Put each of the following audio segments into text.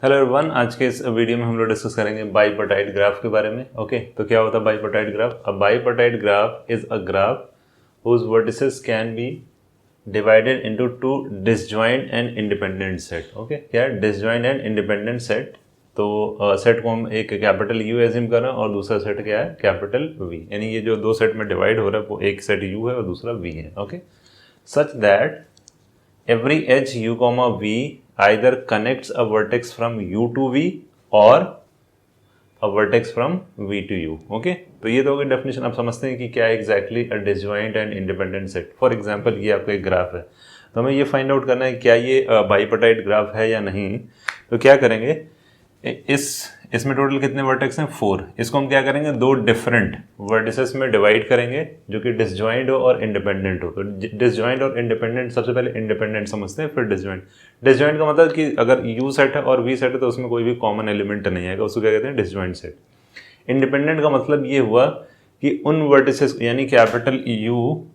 Hello everyone, आज के इस वीडियो में हम लोग डिस्कस करेंगे बाइपर्टाइट ग्राफ के बारे में। ओके, तो क्या होता है bipartite graph? A bipartite graph is a graph whose vertices can be divided into two disjoint and independent set। Okay, क्या है disjoint and independent set? तो सेट को हम एक कैपिटल U एज्यूम कर रहे हैं और दूसरा सेट क्या है? Capital V। यानी ये जो दो सेट में डिवाइड हो रहा है वो एक सेट U है और दूसरा V है। Okay, such that every edge U comma V either connects a vertex from U to V or a vertex from V to U। Okay, तो ये तो होगी डेफिनेशन। आप समझते हैं कि क्या exactly a disjoint and independent set. For example ये आपका एक ग्राफ है, तो हमें ये फाइंड आउट करना है क्या ये बाइपर्टाइट ग्राफ है या नहीं। तो क्या करेंगे, इसमें टोटल कितने वर्टेक्स हैं? 4। इसको हम क्या करेंगे, दो डिफरेंट वर्टिसेस में डिवाइड करेंगे जो कि डिसजॉइंट हो और इंडिपेंडेंट हो। तो डिसजॉइंट और इंडिपेंडेंट, सबसे पहले इंडिपेंडेंट समझते हैं फिर डिसजॉइंट। डिसजॉइंट का मतलब कि अगर यू सेट है और वी सेट है तो उसमें कोई भी कॉमन एलिमेंट नहीं आएगा, उसको क्या कहते हैं? Disjoint set. इंडिपेंडेंट का मतलब ये हुआ कि उन वर्टिसेस यानी कैपिटल यू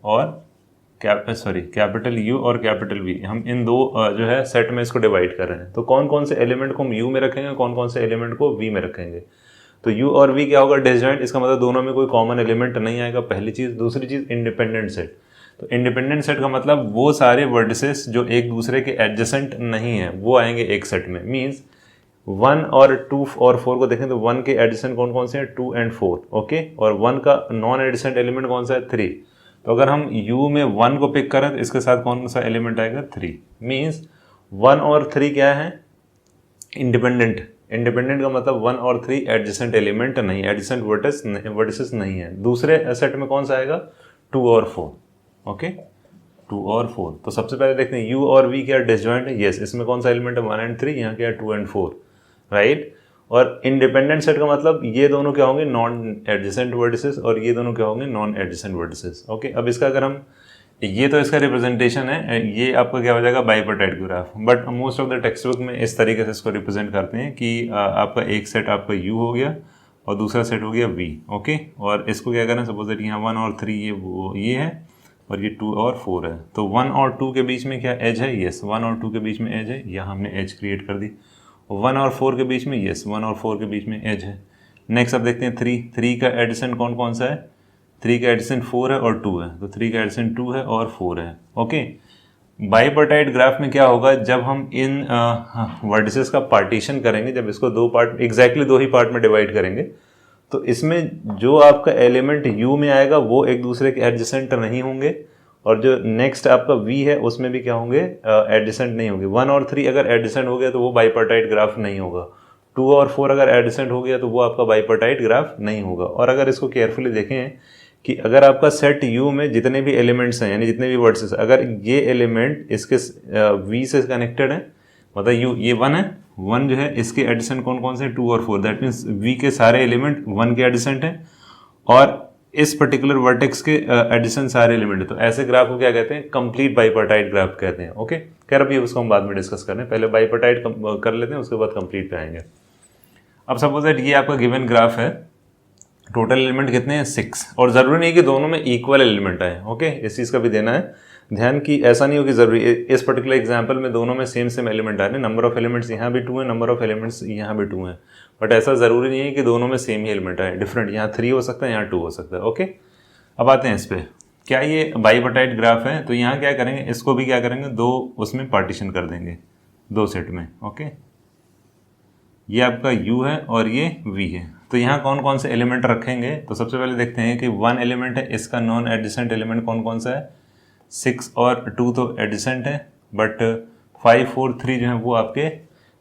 और कैपिटल यू और कैपिटल वी, हम इन दो जो है सेट में इसको डिवाइड कर रहे हैं। तो कौन कौन से एलिमेंट को हम यू में रखेंगे, कौन कौन से एलिमेंट को वी में रखेंगे। तो यू और वी क्या होगा? डिसजॉइंट। इसका मतलब दोनों में कोई कॉमन एलिमेंट नहीं आएगा, पहली चीज। दूसरी चीज इंडिपेंडेंट सेट। तो इंडिपेंडेंट सेट का मतलब वो सारे वर्टिसेस जो एक दूसरे के एडजेसेंट नहीं है वो आएंगे एक सेट में। मीन्स 1 और 2 और 4 को देखें तो 1 के एडिशन कौन कौन से हैं? 2 एंड 4। ओके, और 1 का नॉन एडिसेंट एलिमेंट कौन सा है? 3। तो अगर हम U में 1 को पिक करें तो इसके साथ कौन सा एलिमेंट आएगा? 3। मीन्स 1 और 3 क्या है? इंडिपेंडेंट। इंडिपेंडेंट का मतलब 1 और 3 एडजेसेंट एलिमेंट नहीं, एडजेसेंट वर्टिसेस नहीं है। दूसरे सेट में कौन सा आएगा? 2 और 4। ओके, 2 और 4। तो सबसे पहले देखते हैं U और V क्या डिसजॉइंट है? यस। इसमें कौन सा एलिमेंट है? 1 एंड 3। यहाँ क्या है? 2 एंड 4, राइट। और इंडिपेंडेंट सेट का मतलब ये दोनों क्या होंगे? नॉन एडजेसेंट वर्टिसेस, और ये दोनों क्या होंगे? Non adjacent vertices. ओके, अब इसका अगर हम, ये तो इसका रिप्रेजेंटेशन है, ये आपका क्या हो जाएगा? Bipartite graph. But most of the text book में इस तरीके से इसको रिप्रेजेंट करते हैं कि आपका एक सेट आपका U हो गया और दूसरा सेट हो गया V। ओके, और इसको क्या करें, सपोज दैट यहाँ 1 और 3 ये है और ये 2 और 4 है। तो 1 और 2 के बीच में क्या एज है? यस, 1 और 2 के बीच में एज है। यहाँ हमने एज क्रिएट कर दी। 1 और 4 के बीच में, यस, 1 और 4 के बीच में एज है। नेक्स्ट अब देखते हैं 3 का एडिशन कौन कौन सा है? 3 का एडिशन 4 है और 2 है, तो 3 का एडिशन 2 है और 4 है। ओके, बाइपर्टाइट ग्राफ में क्या होगा, जब हम इन वर्टिसेस का पार्टीशन करेंगे, जब इसको दो पार्ट, एग्जैक्टली दो ही पार्ट में डिवाइड करेंगे, तो इसमें जो आपका एलिमेंट U में आएगा वो एक दूसरे के एडजेसेंट नहीं होंगे, और जो नेक्स्ट आपका V है उसमें भी क्या होंगे? एडजेसेंट नहीं होंगे। 1 और 3 अगर एडजेसेंट हो गया तो वो बाइपर्टाइट ग्राफ नहीं होगा। 2 और 4 अगर एडजेसेंट हो गया तो वो आपका बाइपर्टाइट ग्राफ नहीं होगा। और अगर इसको केयरफुली देखें कि अगर आपका सेट U में जितने भी एलिमेंट्स हैं, यानी जितने भी वर्ड्स, अगर ये एलिमेंट इसके V से कनेक्टेड है, मतलब ये 1 है, 1 जो है इसके एडिशन कौन कौन से? 2 और 4। दैट मीन्स V के सारे एलिमेंट 1 के एडिशेंट हैं और इस पर्टिकुलर वर्टेक्स के एडिशन सारे एलिमेंट है। तो ऐसे ग्राफ को क्या कहते हैं? कंप्लीट बाइपर्टाइट ग्राफ कहते हैं। ओके, खैर अभी उसको हम बाद में डिस्कस कर रहे हैं, पहले बाइपर्टाइट कर लेते हैं, उसके बाद कंप्लीट पे आएंगे। अब सपोज दैट ये आपका गिवन ग्राफ है, टोटल एलिमेंट कितने हैं? 6, और जरूरी नहीं कि दोनों में इक्वल एलिमेंट आए। ओके, इस चीज़ का भी देना है ध्यान कि ऐसा नहीं हो कि जरूरी इस पर्टिकुलर एग्जांपल में दोनों में सेम एलिमेंट आ रहे हैं। नंबर ऑफ एलिमेंट्स यहाँ भी 2 हैं, नंबर ऑफ एलिमेंट्स यहाँ भी 2 हैं, बट ऐसा जरूरी नहीं है कि दोनों में सेम ही एलिमेंट आए। डिफरेंट, यहाँ 3 हो सकता है, यहाँ 2 हो सकता है। ओके, अब आते हैं इस पर, क्या ये बाइपर्टाइट ग्राफ है? तो यहाँ क्या करेंगे, इसको भी क्या करेंगे, दो उसमें पार्टीशन कर देंगे, दो सेट में। ओके, ये आपका U है और ये V है। तो यहाँ कौन कौन से एलिमेंट रखेंगे? तो सबसे पहले देखते हैं कि 1 एलिमेंट है, इसका नॉन एडिसेंट एलिमेंट कौन कौन सा है? 6 और 2 तो एडिसेंट है, बट 5, 4, 3 जो है वो आपके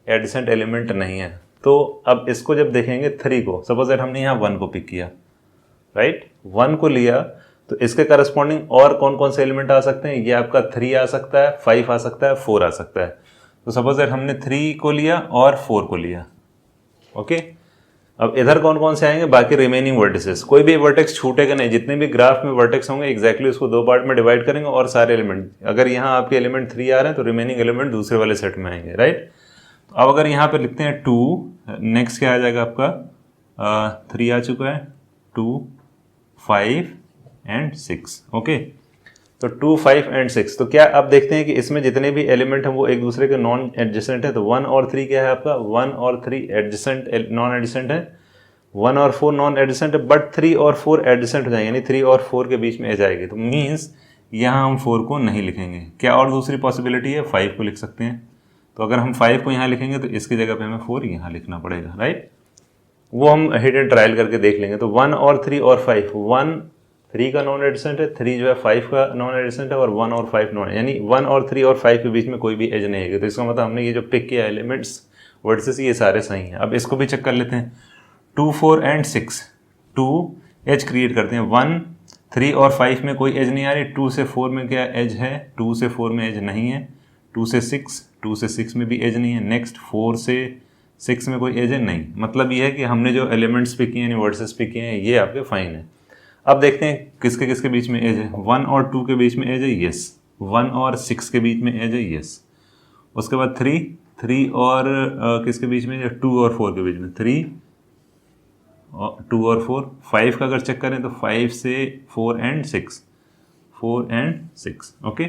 एडिसेंट एलिमेंट नहीं है। तो अब इसको जब देखेंगे 3 को, सपोज दैट हमने यहाँ 1 को पिक किया, राइट, 1 को लिया, तो इसके करस्पॉन्डिंग और कौन कौन से एलिमेंट आ सकते हैं? ये आपका 3 आ सकता है, 5 आ सकता है, 4 आ सकता है। तो सपोज दैट हमने 3 को लिया और 4 को लिया। ओके, अब इधर कौन कौन से आएंगे? बाकी रिमेनिंग वर्टिसेस। कोई भी वर्टेक्स छूटेगा नहीं, जितने भी ग्राफ में वर्टेक्स होंगे एग्जैक्टली उसको दो पार्ट में डिवाइड करेंगे और सारे एलिमेंट, अगर यहाँ आपके एलिमेंट 3 आ रहे हैं तो रिमेनिंग एलिमेंट दूसरे वाले सेट में आएंगे, राइट। तो अब अगर यहाँ पे लिखते हैं 2, नेक्स्ट क्या आ जाएगा आपका? 3 आ चुका है, 2, 5 एंड 6। ओके, तो 2, 5 एंड 6। तो क्या आप देखते हैं कि इसमें जितने भी एलिमेंट हैं वो एक दूसरे के नॉन एडजेसेंट है। तो 1 और 3 क्या है आपका, 1 और 3 एडजेसेंट नॉन एडजेसेंट है, 1 और 4 नॉन एडजेसेंट है, बट 3 और 4 एडजेसेंट हो जाएंगे, यानी 3 और 4 के बीच में एज आएगी। तो मीन्स यहाँ हम 4 को नहीं लिखेंगे। क्या और दूसरी पॉसिबिलिटी है, 5 को लिख सकते हैं। तो अगर हम 5 को यहाँ लिखेंगे तो इसकी जगह पे हमें 4 यहाँ लिखना पड़ेगा, राइट। वो हम हिडन ट्रायल करके देख लेंगे। तो 1 और 3 और 5, 1 3 का नॉन एडिसेंट है, 3 जो है 5 का नॉन एडिसेंट है, और 1 और 5 नॉन, यानी 1 और 3 और 5 के बीच में कोई भी एज नहीं है। तो इसका मतलब हमने ये जो पिक किया एलिमेंट्स वर्सेस ये सारे सही हैं। अब इसको भी चेक कर लेते हैं। 2, 4 एंड 6, 2 एज क्रिएट करते हैं। 1, 3 और 5 में कोई एज नहीं आ रही। 2 से 4 में क्या एज है, 2 से 4 में एज नहीं है। 2 से 6 में भी एज नहीं है। नेक्स्ट 4 से 6 में कोई एज है नहीं। मतलब ये है कि हमने जो एलिमेंट्स पिक किए हैं, वर्सेस पिक किए हैं, ये आपके फाइन है। अब देखते हैं किसके किसके बीच में एज है। 1 और 2 के बीच में एज है, यस। 1 और 6 के बीच में एज है, यस। उसके बाद 3 और किसके बीच में, 2 और 4 के बीच में, 3 2 और 4। 5 का अगर चेक करें तो 5 से 4 एंड 6, 4 एंड 6, ओके।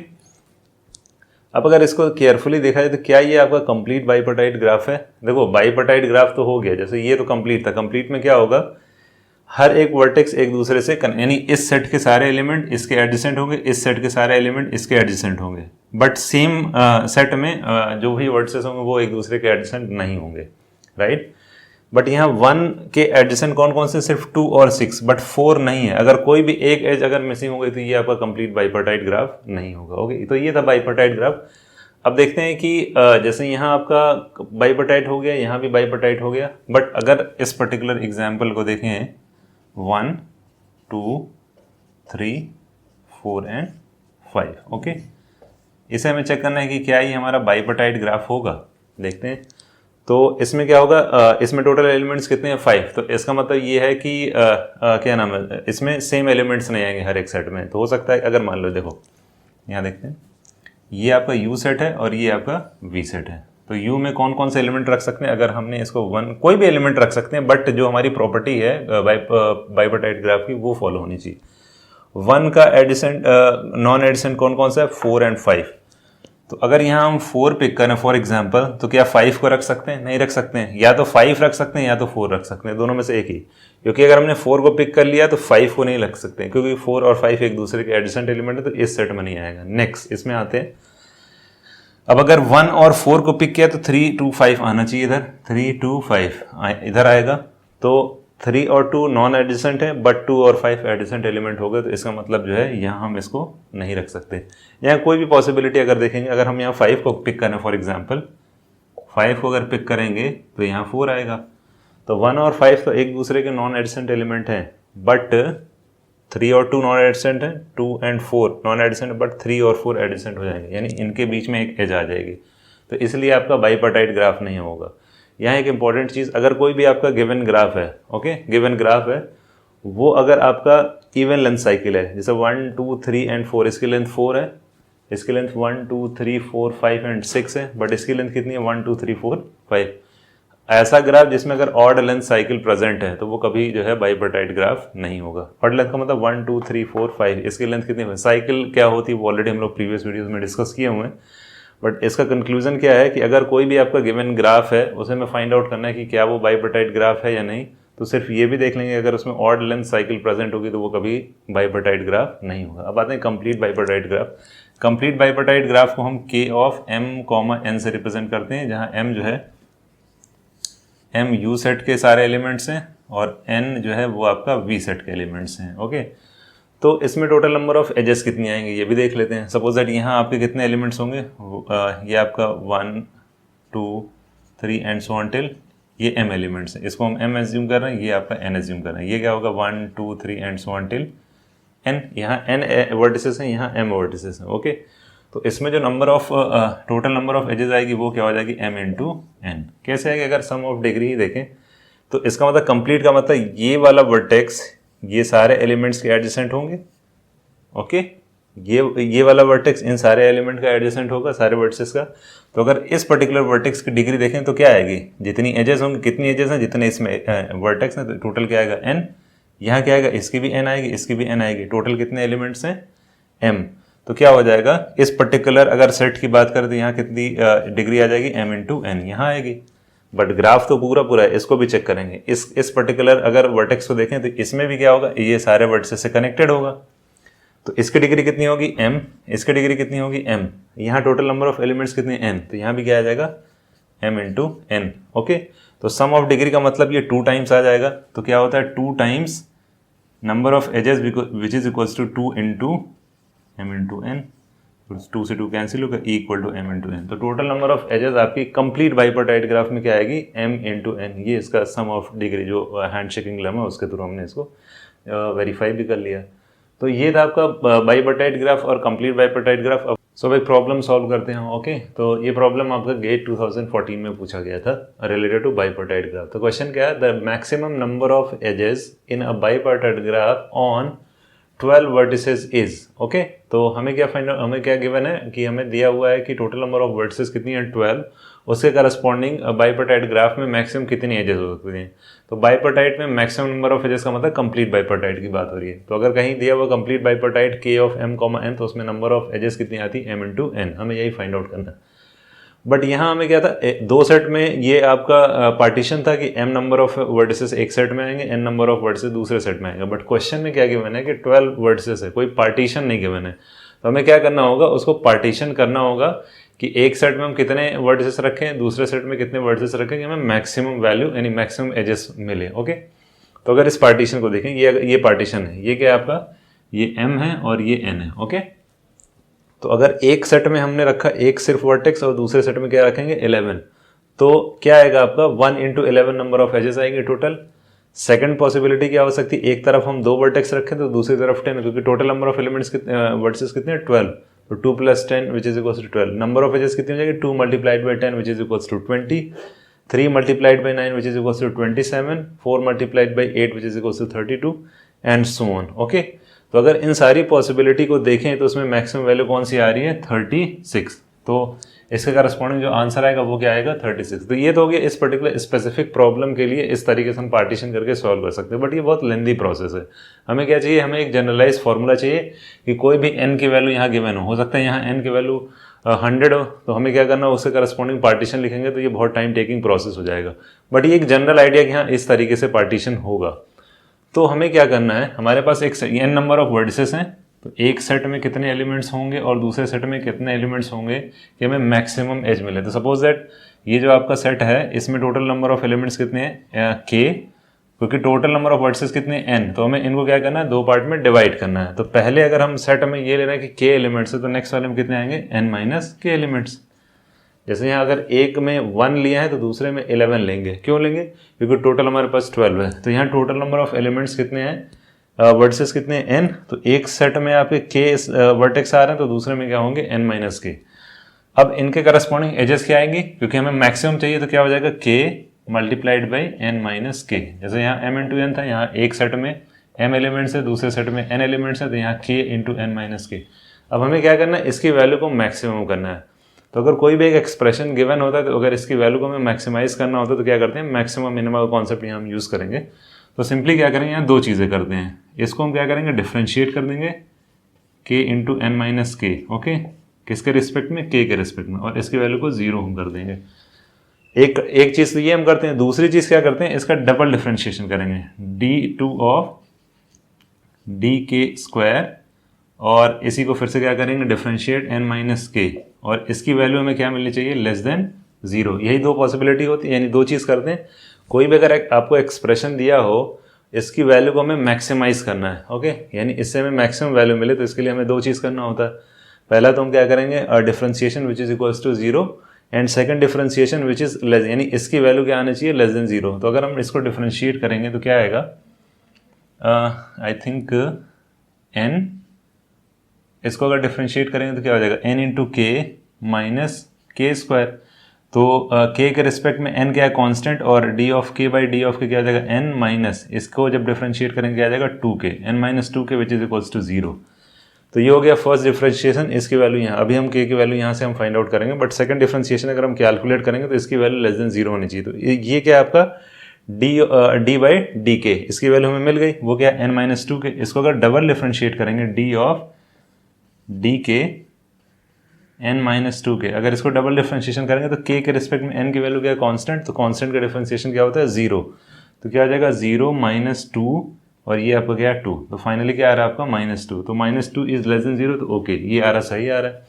अब अगर इसको केयरफुली देखा जाए तो क्या ये आपका कंप्लीट बाइपर्टाइट ग्राफ है। देखो बाइपर्टाइट ग्राफ तो हो गया, जैसे ये तो कंप्लीट था। कंप्लीट में क्या होगा, हर एक वर्टेक्स एक दूसरे से यानी इस सेट के सारे एलिमेंट इसके एडजेसेंट होंगे, इस सेट के सारे एलिमेंट इसके एडजेसेंट होंगे, बट सेम सेट में जो भी वर्टेक्स होंगे वो एक दूसरे के एडजेसेंट नहीं होंगे, राइट। बट यहाँ 1 के एडजेसेंट कौन कौन से, सिर्फ 2 और 6, बट 4 नहीं है। अगर कोई भी एक एज अगर मिसिंग हो गई तो ये आपका कंप्लीट बाइपर्टाइट ग्राफ नहीं होगा, ओके। तो ये था बाइपर्टाइट ग्राफ। अब देखते हैं कि जैसे यहाँ आपका बाइपर्टाइट हो गया, यहाँ भी बाइपर्टाइट हो गया, बट अगर इस पर्टिकुलर एग्जाम्पल को देखें 1, 2, 3, 4 एंड 5, ओके। इसे हमें चेक करना है कि क्या ये हमारा बाइपर्टाइट ग्राफ होगा। देखते हैं। तो इसमें क्या होगा, इसमें टोटल एलिमेंट्स कितने हैं, 5। तो इसका मतलब ये है कि क्या नाम है, इसमें सेम एलिमेंट्स नहीं आएंगे हर एक सेट में। तो हो सकता है अगर मान लो, देखो यहाँ देखते हैं, ये आपका U सेट है और ये आपका V सेट है। तो U में कौन कौन से एलिमेंट रख सकते हैं, अगर हमने इसको 1, कोई भी एलिमेंट रख सकते हैं, बट जो हमारी प्रॉपर्टी है बाइपर्टाइट ग्राफ की वो फॉलो होनी चाहिए। 1 का एडिसेंट नॉन एडिसेंट कौन कौन सा है, 4 एंड 5। तो अगर यहाँ हम 4 पिक करें फॉर एग्जाम्पल, तो क्या 5 को रख सकते हैं, नहीं रख सकते हैं। या तो 5 रख सकते हैं या तो 4 रख सकते हैं, दोनों में से एक ही। क्योंकि अगर हमने 4 को पिक कर लिया तो 5 को नहीं रख सकते, क्योंकि 4 और 5 एक दूसरे के एडिसेंट एलिमेंट है, तो इस सेट में नहीं आएगा। नेक्स्ट इसमें आते हैं। अब अगर 1 और 4 को पिक किया तो 3, 2, 5 आना चाहिए इधर, 3, 2, 5 इधर आएगा। तो 3 और 2 नॉन एडिसेंट है, बट 2 और 5 एडिसेंट एलिमेंट हो गए। तो इसका मतलब जो है यहाँ हम इसको नहीं रख सकते। यहाँ कोई भी पॉसिबिलिटी अगर देखेंगे, अगर हम यहाँ 5 को पिक करें फॉर एग्जाम्पल, 5 को अगर पिक करेंगे तो यहाँ 4 आएगा। तो 1 और 5 तो एक दूसरे के नॉन एडिसेंट एलिमेंट हैं, बट 3 और 2 नॉन एडिसेंट है, 2 एंड 4 नॉन एडिसेंट, बट 3 और 4 एडिसेंट हो जाएंगे, यानी इनके बीच में एक एज आ जाएगी। तो इसलिए आपका बाइपर्टाइट ग्राफ नहीं होगा। यहाँ एक इंपॉर्टेंट चीज़, अगर कोई भी आपका गिवन ग्राफ है, ओके, गिवन ग्राफ है, वो अगर आपका इवन लेंथ साइकिल है, जैसे 1, 2, 3 एंड 4, इसकी लेंथ 4 है, इसकी लेंथ 1, 2, 3, 4, 5 एंड 6 है, बट इसकी लेंथ कितनी है, 1, 2, 3, 4, 5। ऐसा ग्राफ जिसमें अगर ऑड लेंथ साइकिल प्रेजेंट है तो वो कभी जो है बाइपर्टाइट ग्राफ नहीं होगा। ऑड लेंथ का मतलब 1, 2, 3, 4, 5, इसकी लेंथ कितनी है, साइकिल क्या होती है वो ऑलरेडी हम लोग प्रीवियस वीडियोस में डिस्कस किए हुए हैं। बट इसका कंक्लूजन क्या है कि अगर कोई भी आपका गिवन ग्राफ है, उसे हमें फाइंड आउट करना है कि क्या वो बाइपर्टाइट ग्राफ है या नहीं, तो सिर्फ ये भी देख लेंगे अगर उसमें ऑड लेंथ साइकिल प्रेजेंट होगी तो वो कभी बाइपर्टाइट ग्राफ नहीं होगा। अब आते हैं complete bipartite graph. Complete bipartite graph को हम K ऑफ M, N से रिप्रेजेंट करते हैं, जहाँ M जो है M U सेट के सारे एलिमेंट्स हैं और N जो है वो आपका V सेट के एलिमेंट्स हैं, ओके। तो इसमें टोटल नंबर ऑफ एजेस कितनी आएंगे ये भी देख लेते हैं। सपोज दैट यहाँ आपके कितने एलिमेंट्स होंगे, ये आपका 1, 2, 3 एंड सो ऑन टिल ये M एलिमेंट्स हैं। इसको हम M एज्यूम कर रहे हैं, ये आपका N एज्यूम कर रहे हैं। ये क्या होगा, 1, 2, 3 and so on till N। यहाँ N वर्टिसेस हैं, यहाँ M वर्टिसेस हैं, ओके। तो इसमें जो number of total number of edges आएगी वो क्या हो जाएगी, M इंटू N। कैसे आएगी, अगर सम ऑफ डिग्री ही देखें तो इसका मतलब कंप्लीट का मतलब ये वाला वर्टेक्स ये सारे एलिमेंट्स के एडजेसेंट होंगे, ओके। ये वाला वर्टेक्स इन सारे एलिमेंट का एडजेसेंट होगा, सारे वर्टिसेस का। तो अगर इस पर्टिकुलर वर्टेक्स की डिग्री देखें तो क्या आएगी, जितनी एजेस होंगी, कितनी एजेस हैं जितने इसमें वर्टेक्स हैं, तो टोटल क्या आएगा N। यहाँ क्या आएगा, इसकी भी N आएगी, इसकी भी N आएगी, टोटल कितने एलिमेंट्स हैं M। तो क्या हो जाएगा, इस पर्टिकुलर अगर सेट की बात करें तो यहाँ कितनी डिग्री आ जाएगी, m इंटू एन यहाँ आएगी। बट ग्राफ तो पूरा पूरा है, इसको भी चेक करेंगे। इस पर्टिकुलर अगर वर्टेक्स को देखें तो इसमें भी क्या होगा, ये सारे वर्टेक्स से कनेक्टेड होगा। तो इसकी डिग्री कितनी होगी m, इसकी डिग्री कितनी होगी m, यहाँ टोटल नंबर ऑफ एलिमेंट्स कितने n, तो यहाँ भी क्या आ जाएगा m इंटू एन। ओके, तो सम ऑफ डिग्री का मतलब ये 2 टाइम्स आ जाएगा। तो क्या होता है 2 times number of edges which is equals to 2 into m into n, 2 से 2 कैंसिल होगा, E equal to m into n. तो टोटल नंबर ऑफ एजेस आपकी कंप्लीट बाइपर्टाइट ग्राफ में क्या आएगी, m इंटू एन। ये इसका सम ऑफ डिग्री जो हैंड शेकिंग लेमा उसके थ्रू हमने इसको वेरीफाई भी कर लिया। तो ये था आपका बाइपर्टाइट ग्राफ और कंप्लीट बाइपर्टाइट ग्राफ। सो भाई प्रॉब्लम सॉल्व करते हैं। ओके, तो ये प्रॉब्लम आपका गेट 2014 में पूछा गया था रिलेटेड टू बाइपर्टाइट ग्राफ। तो क्वेश्चन क्या है, the maximum number of edges in a bipartite graph on 12 vertices is. Okay, तो हमें क्या गिवन है कि हमें दिया हुआ है कि टोटल नंबर ऑफ वर्टिसेस कितनी है 12, उसके करस्पॉन्डिंग बाइपर्टाइट ग्राफ में मैक्सिमम कितनी एजेस हो सकती हैं। तो बाइपर्टाइट में मैक्सिमम नंबर ऑफ एजेस का मतलब कंप्लीट बाइपर्टाइट की बात हो रही है। तो अगर कहीं दिया हुआ complete bipartite k of m, n, तो उसमें नंबर ऑफ एजेस कितनी आती है m इंटू एन, हमें यही फाइंड आउट करना है। बट यहाँ हमें क्या था, 2 सेट में ये आपका पार्टीशन था कि m नंबर ऑफ वर्टिसेस एक सेट में आएंगे, n नंबर ऑफ वर्टिसेस दूसरे सेट में आएंगे। बट क्वेश्चन में क्या गिवन है कि 12 वर्टिसेस है, कोई पार्टीशन नहीं गिवन है। तो हमें क्या करना होगा, उसको पार्टीशन करना होगा कि एक सेट में हम कितने वर्टिसेस रखें, दूसरे सेट में कितने वर्टिसेस रखें कि हमें मैक्सिमम वैल्यू यानी मैक्सिमम एजेस मिले। ओके, तो अगर इस पार्टीशन को देखें, ये पार्टीशन है, ये क्या है आपका, ये m है और ये n है। ओके, तो अगर एक सेट में हमने रखा एक सिर्फ वर्टेक्स और दूसरे सेट में क्या रखेंगे 11, तो क्या आएगा आपका 1 इंटू 11 नंबर ऑफ एजेस आएंगे टोटल। सेकंड पॉसिबिलिटी क्या हो सकती है, एक तरफ हम 2 वर्टेक्स रखें तो दूसरी तरफ 10, क्योंकि total number of elements vertices कितने हैं 12, तो 2 + 10 which is equals to 12। Number of edges कितनी हो जाएगी 2 multiplied by 10 which is equals to 20, 3 multiplied by 9 which is equals to 27, 4 multiplied by 8 which is equals to 32 and so on. Okay, तो अगर इन सारी possibility को देखें तो उसमें मैक्सिमम वैल्यू कौन सी आ रही है 36। तो इसके करस्पॉन्डिंग जो आंसर आएगा वो क्या आएगा 36। तो ये तो हो गया इस पर्टिकुलर स्पेसिफिक प्रॉब्लम के लिए, इस तरीके से हम पार्टीशन करके सॉल्व कर सकते हैं। बट ये बहुत लेंदी प्रोसेस है। हमें क्या चाहिए, हमें एक जनरलाइज फॉर्मूला चाहिए कि कोई भी n की वैल्यू यहाँ गिवन हो सकता है यहाँ n की वैल्यू 100 हो, तो हमें क्या करना है उससे करस्पॉन्डिंग पार्टीशन लिखेंगे, तो ये बहुत टाइम टेकिंग प्रोसेस हो जाएगा। बट ये एक जनरल आइडिया कि हाँ इस तरीके से पार्टीशन होगा। तो हमें क्या करना है, हमारे पास एक n नंबर ऑफ वर्टिसेस हैं, तो एक सेट में कितने एलिमेंट्स होंगे और दूसरे सेट में कितने एलिमेंट्स होंगे कि हमें मैक्सिमम एज मिले। तो सपोज दैट ये जो आपका सेट है इसमें टोटल नंबर ऑफ एलिमेंट्स कितने हैं k, क्योंकि टोटल नंबर ऑफ वर्टिसेस कितने हैं n, तो हमें इनको क्या करना है 2 पार्ट में डिवाइड करना है। तो पहले अगर हम सेट में ये लेना है कि k एलिमेंट्स है, तो नेक्स्ट वाले में कितने आएंगे n - k एलिमेंट्स। जैसे यहाँ अगर एक में 1 लिया है तो दूसरे में 11 लेंगे। क्यों लेंगे, क्योंकि टोटल हमारे पास 12 है। तो यहाँ टोटल नंबर ऑफ एलिमेंट्स कितने हैं, वर्टिसेस कितने हैं n, तो एक सेट में आपके k वर्टेक्स आ रहे हैं तो दूसरे में क्या होंगे n - k। अब इनके करस्पॉन्डिंग एजेस क्या आएंगी, क्योंकि हमें मैक्सिमम चाहिए तो क्या हो जाएगा k multiplied by n - k। जैसे यहाँ m इंटू n था, यहाँ एक सेट में m एलिमेंट्स है, दूसरे सेट में n एलिमेंट्स है, तो यहाँ k इंटू n - k। अब हमें क्या करना है, इसकी वैल्यू को मैक्सिमम करना है। तो अगर कोई भी एक एक्सप्रेशन गिवन होता है तो अगर इसकी वैल्यू को हमें मैक्सिमाइज करना होता है तो क्या करते हैं, मैक्सिमम मिनिमम कॉन्सेप्ट यहाँ हम यूज़ करेंगे। तो सिंपली क्या करेंगे, यहाँ 2 चीज़ें करते हैं, इसको हम क्या करेंगे डिफ्रेंशिएट कर देंगे k into n - k। Okay, किसके रिस्पेक्ट में, k के रिस्पेक्ट में, और इसकी वैल्यू को 0 हम कर देंगे। एक चीज़ तो ये हम करते हैं। दूसरी चीज़ क्या करते हैं, इसका डबल डिफ्रेंशिएशन करेंगे, d2 ऑफ dk², और इसी को फिर से क्या करेंगे डिफ्रेंशिएट n - k, और इसकी वैल्यू हमें क्या मिलनी चाहिए <0। यही 2 पॉसिबिलिटी होती है, यानी 2 चीज़ करते हैं। कोई भी अगर आपको एक्सप्रेशन दिया हो, इसकी वैल्यू को हमें मैक्सिमाइज करना है। ओके, यानी इससे हमें मैक्सिमम वैल्यू मिले तो इसके लिए हमें 2 चीज़ करना होता है। पहला तो हम क्या करेंगे differentiation which is equals to 0, and second differentiation which is less, यानी इसकी वैल्यू क्या आनी चाहिए <0। तो अगर हम इसको डिफ्रेंशिएट करेंगे तो क्या आएगा, आई थिंक n, इसको अगर डिफ्रेंशिएट करेंगे तो क्या हो जाएगा n into k minus k²। तो k के रिस्पेक्ट में n क्या है कांस्टेंट, और d of k by d of k क्या हो जाएगा n माइनस, इसको जब डिफ्रेंशिएट करेंगे क्या आ जाएगा 2k, n - 2k which is equals to 0। तो ये हो गया फर्स्ट डिफ्रेंशिएशन। इसकी वैल्यू यहाँ, अभी हम k की वैल्यू यहाँ से हम फाइंड आउट करेंगे, बट सेकंड डिफ्रेंशिएशन अगर हम कैलकुलेट करेंगे तो इसकी वैल्यू <0 होनी चाहिए। तो ये क्या है आपका d बाई डी के, इसकी वैल्यू हमें मिल गई, वो क्या n - 2k। इसको अगर डबल डिफ्रेंशिएट करेंगे d ऑफ डी के n माइनस टू के, अगर इसको डबल डिफ्रेंशिएशन करेंगे तो k के रिस्पेक्ट में n की वैल्यू क्या है, कांस्टेंट, तो कांस्टेंट का डिफ्रेंशिएशन क्या होता है, 0, तो क्या हो जाएगा 0 माइनस टू और ये आपका क्या है 2, तो फाइनली क्या आ रहा है आपका -2, तो -2 इज लेस देन 0, तो ओके ये आ रहा सही आ रहा है,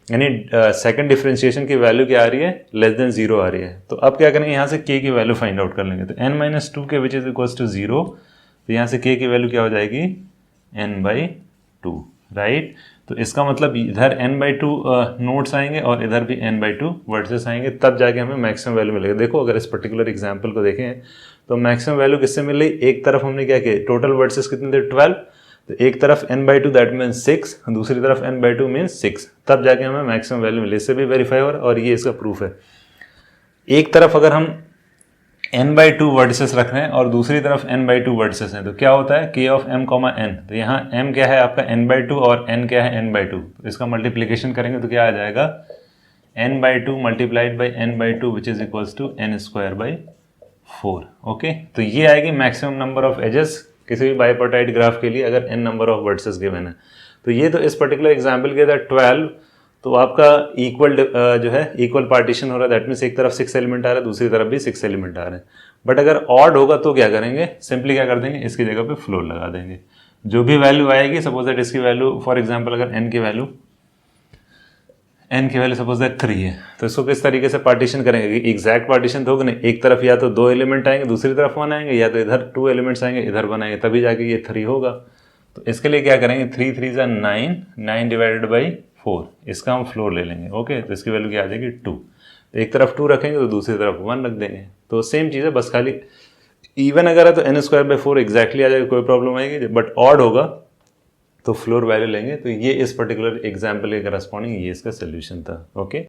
यानी सेकंड डिफ्रेंशिएशन की वैल्यू क्या आ रही है, लेस देन 0 आ रही है। तो अब क्या करेंगे, यहाँ से k की वैल्यू फाइंड आउट कर लेंगे, तो n माइनस टू के विच इज इक्वल्स टू 0, तो यहाँ से k की वैल्यू क्या हो जाएगी, n/2, राइट। तो इसका मतलब इधर n/2 नोट्स आएंगे और इधर भी n/2 वर्सेस आएंगे, तब जाके हमें मैक्सिमम वैल्यू मिलेगा। देखो अगर इस पर्टिकुलर एग्जांपल को देखें तो मैक्सिमम वैल्यू किससे मिल रही, एक तरफ हमने क्या किया, टोटल वर्सेस कितने थे 12, तो एक तरफ n/2 दैट मीन्स 6, दूसरी तरफ n/2 मीन्स 6, तब जाके हमें मैक्सिमम वैल्यू मिली। इससे भी वेरीफाई हो रहा है और ये इसका प्रूफ है। एक तरफ अगर हम n/2 वर्टिसेस रख रहे हैं और दूसरी तरफ n/2 वर्टिसेस हैं, तो क्या होता है k ऑफ m, n, तो यहाँ m क्या है आपका n/2 और n क्या है n/2, तो इसका मल्टीप्लिकेशन करेंगे तो क्या आ जाएगा, n/2 multiplied by n/2 which is equals to n²/4, okay. तो ये आएगी मैक्सिमम नंबर ऑफ एजेस किसी भी बाइपार्टाइट ग्राफ के लिए अगर n number of vertices given है। तो ये तो इस पर्टिकुलर एग्जाम्पल के था 12, तो आपका इक्वल जो है इक्वल पार्टीशन हो रहा है, दैट मीन्स एक तरफ 6 एलिमेंट आ रहा है, दूसरी तरफ भी 6 एलिमेंट आ रहे हैं। बट अगर ऑड होगा तो क्या करेंगे, सिंपली क्या कर देंगे, इसकी जगह पे फ्लोर लगा देंगे, जो भी वैल्यू आएगी, सपोज दैट इसकी वैल्यू फॉर एग्जांपल अगर n की वैल्यू सपोज दैट 3 है, तो इसको किस तरीके से पार्टीशन करेंगे, एग्जैक्ट पार्टीशन तो होगा नहीं, एक तरफ या तो 2 एलिमेंट आएंगे, दूसरी तरफ 1 आएंगे, या तो इधर 2 एलिमेंट्स आएंगे, इधर 1 आएंगे, तभी जाके ये 3 होगा। तो इसके लिए क्या करेंगे, 3 3 जा 9, 9 डिवाइडेड बाई 4, इसका हम फ्लोर ले लेंगे, ओके। तो इसकी वैल्यू क्या आ जाएगी 2, तो एक तरफ 2 रखेंगे तो दूसरी तरफ 1 रख देंगे, तो सेम चीज़ है, बस खाली इवन अगर है तो n²/4 एग्जैक्टली आ जाएगा, कोई प्रॉब्लम आएगी, बट ऑड होगा तो फ्लोर वैल्यू लेंगे। तो ये इस पर्टिकुलर एग्जाम्पल के करस्पॉन्डिंग ये इसका सोल्यूशन था, ओके।